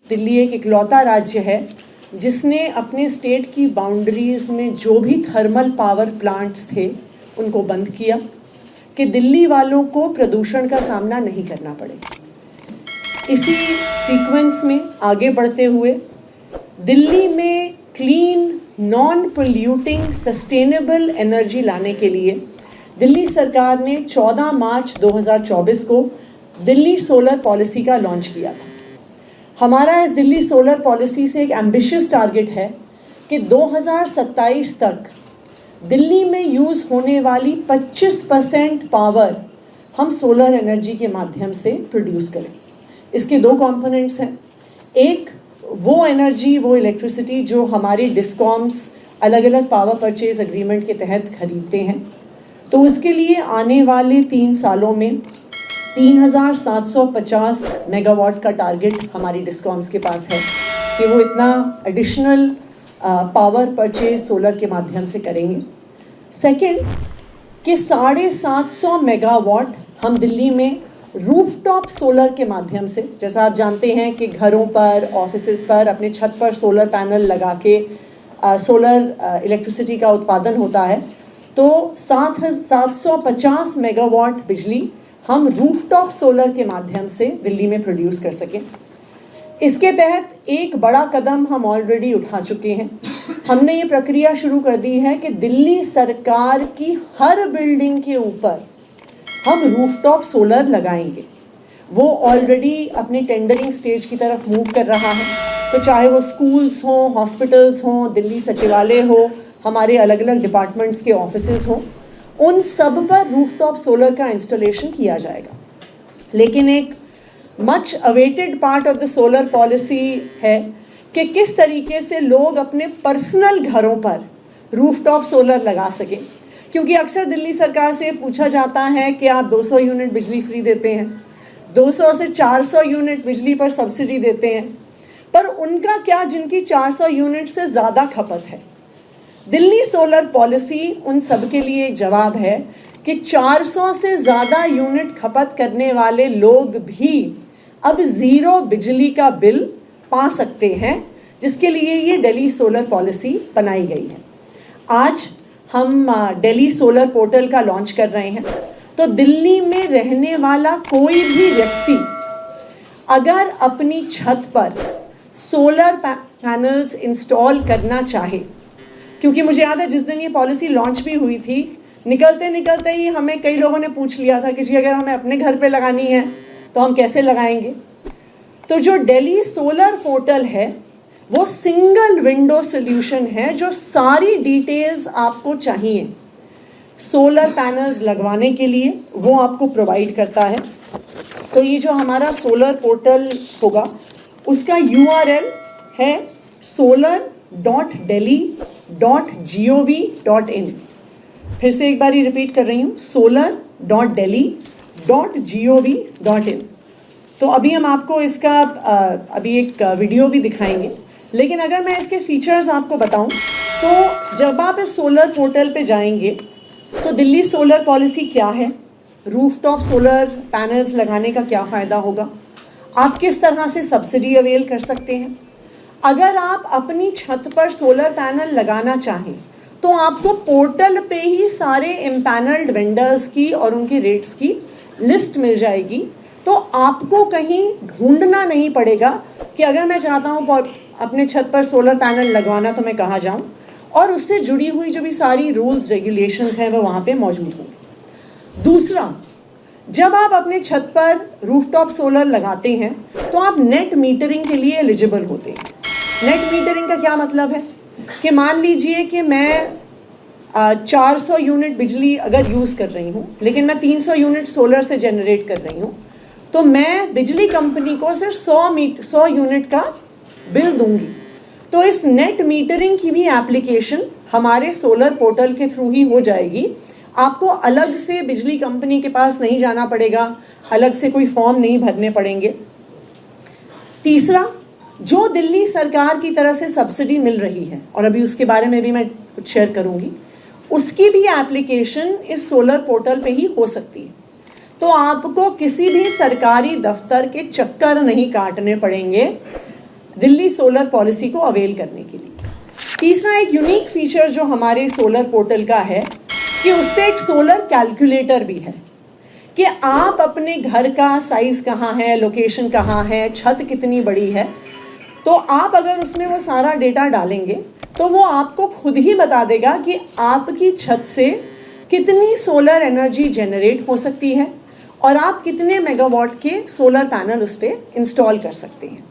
दिल्ली एक इकलौता राज्य है जिसने अपने स्टेट की बाउंड्रीज में जो भी थर्मल पावर प्लांट्स थे उनको बंद किया कि दिल्ली वालों को प्रदूषण का सामना नहीं करना पड़े। इसी सीक्वेंस में आगे बढ़ते हुए दिल्ली में clean, non polluting, sustainable energy लाने के लिए दिल्ली सरकार ने 14 मार्च 2024 को दिल्ली सोलर पॉलिसी का लॉन्च किया था। हमारा इस दिल्ली सोलर पॉलिसी से एक एम्बिशियस टारगेट है कि 2027 तक दिल्ली में यूज़ होने वाली 25% पावर हम सोलर एनर्जी के माध्यम से प्रोड्यूस करें। इसके दो कंपोनेंट्स हैं। एक वो एनर्जी, वो इलेक्ट्रिसिटी जो हमारे डिस्कॉम्स अलग अलग पावर परचेज एग्रीमेंट के तहत खरीदते हैं। तो उसके लिए आने वाले 3 सालों में 3750 मेगावाट का टारगेट हमारी डिस्कॉम्स के पास है कि वो इतना एडिशनल पावर परचेज सोलर के माध्यम से करेंगे। सेकेंड कि 750 मेगावाट हम दिल्ली में रूफटॉप सोलर के माध्यम से, जैसा आप जानते हैं कि घरों पर, ऑफिसेज पर अपने छत पर सोलर पैनल लगा के सोलर इलेक्ट्रिसिटी का उत्पादन होता है। तो 750 मेगावाट बिजली हम रूफटॉप सोलर के माध्यम से दिल्ली में प्रोड्यूस कर सकें। इसके तहत एक बड़ा कदम हम ऑलरेडी उठा चुके हैं। हमने ये प्रक्रिया शुरू कर दी है कि दिल्ली सरकार की हर बिल्डिंग के ऊपर हम रूफटॉप सोलर लगाएंगे। वो ऑलरेडी अपने टेंडरिंग स्टेज की तरफ मूव कर रहा है। तो चाहे वो स्कूल्स हों, हॉस्पिटल्स हों, दिल्ली सचिवालय हो, हमारे अलग अलग डिपार्टमेंट्स के ऑफिसेज हों, उन सब पर रूफटॉप सोलर का इंस्टॉलेशन किया जाएगा। लेकिन एक much awaited part of the solar policy है कि किस तरीके से लोग अपने पर्सनल घरों पर रूफटॉप सोलर लगा सकें। क्योंकि अक्सर दिल्ली सरकार से पूछा जाता है कि आप 200 यूनिट बिजली फ्री देते हैं, 200 से 400 यूनिट बिजली पर सब्सिडी देते हैं, पर उनका क्या जिनकी 400 यूनिट से ज़्यादा खपत है। दिल्ली सोलर पॉलिसी उन सब के लिए एक जवाब है कि 400 से ज़्यादा यूनिट खपत करने वाले लोग भी अब ज़ीरो बिजली का बिल पा सकते हैं, जिसके लिए ये दिल्ली सोलर पॉलिसी बनाई गई है। आज हम दिल्ली सोलर पोर्टल का लॉन्च कर रहे हैं। तो दिल्ली में रहने वाला कोई भी व्यक्ति अगर अपनी छत पर सोलर पैनल्स इंस्टॉल करना चाहे, क्योंकि मुझे याद है जिस दिन ये पॉलिसी लॉन्च भी हुई थी, निकलते निकलते ही हमें कई लोगों ने पूछ लिया था कि जी अगर हमें अपने घर पे लगानी है तो हम कैसे लगाएंगे। तो जो दिल्ली सोलर पोर्टल है वो सिंगल विंडो सॉल्यूशन है जो सारी डिटेल्स आपको चाहिए सोलर पैनल्स लगवाने के लिए वो आपको प्रोवाइड करता है। तो ये जो हमारा सोलर पोर्टल होगा उसका URL है solar.delhi.gov.in। फिर से एक बार रिपीट कर रही हूँ, solar.delhi.gov.in। तो अभी हम आपको इसका अभी एक वीडियो भी दिखाएंगे। लेकिन अगर मैं इसके फीचर्स आपको बताऊं तो जब आप इस सोलर पोर्टल पे जाएंगे तो दिल्ली सोलर पॉलिसी क्या है, रूफटॉप सोलर पैनल्स लगाने का क्या फ़ायदा होगा, आप किस तरह से सब्सिडी अवेल कर सकते हैं। अगर आप अपनी छत पर सोलर पैनल लगाना चाहें तो आपको पोर्टल पे ही सारे इम्पैनल्ड वेंडर्स की और उनके रेट्स की लिस्ट मिल जाएगी। तो आपको कहीं ढूंढना नहीं पड़ेगा कि अगर मैं चाहता हूँ अपने छत पर सोलर पैनल लगवाना तो मैं कहाँ जाऊँ, और उससे जुड़ी हुई जो भी सारी रूल्स रेगुलेशंस हैं वो वहाँ पे मौजूद होंगे। दूसरा, जब आप अपने छत पर रूफटॉप सोलर लगाते हैं तो आप नेट मीटरिंग के लिए एलिजिबल होते हैं। नेट मीटरिंग का क्या मतलब है कि मान लीजिए कि मैं 400 यूनिट बिजली अगर यूज़ कर रही हूँ लेकिन मैं 300 यूनिट सोलर से जनरेट कर रही हूँ, तो मैं बिजली कंपनी को सिर्फ 100 यूनिट का बिल दूंगी। तो इस नेट मीटरिंग की भी एप्लीकेशन हमारे सोलर पोर्टल के थ्रू ही हो जाएगी। आपको अलग से बिजली कंपनी के पास नहीं जाना पड़ेगा, अलग से कोई फॉर्म नहीं भरने पड़ेंगे। तीसरा, जो दिल्ली सरकार की तरफ से सब्सिडी मिल रही है और अभी उसके बारे में भी मैं कुछ शेयर करूंगी, उसकी भी एप्लीकेशन इस सोलर पोर्टल पे ही हो सकती है। तो आपको किसी भी सरकारी दफ्तर के चक्कर नहीं काटने पड़ेंगे। दिल्ली सोलर पॉलिसी को अवेल करने के लिए। तीसरा एक यूनिक फीचर जो हमारे सोलर पोर्टल का है कि उस पर एक सोलर कैलकुलेटर भी है कि आप अपने घर का साइज कहाँ है, लोकेशन कहाँ है, छत कितनी बड़ी है, तो आप अगर उसमें वो सारा डेटा डालेंगे तो वो आपको खुद ही बता देगा कि आपकी छत से कितनी सोलर एनर्जी जनरेट हो सकती है और आप कितने मेगावाट के सोलर पैनल उस पर इंस्टॉल कर सकते हैं।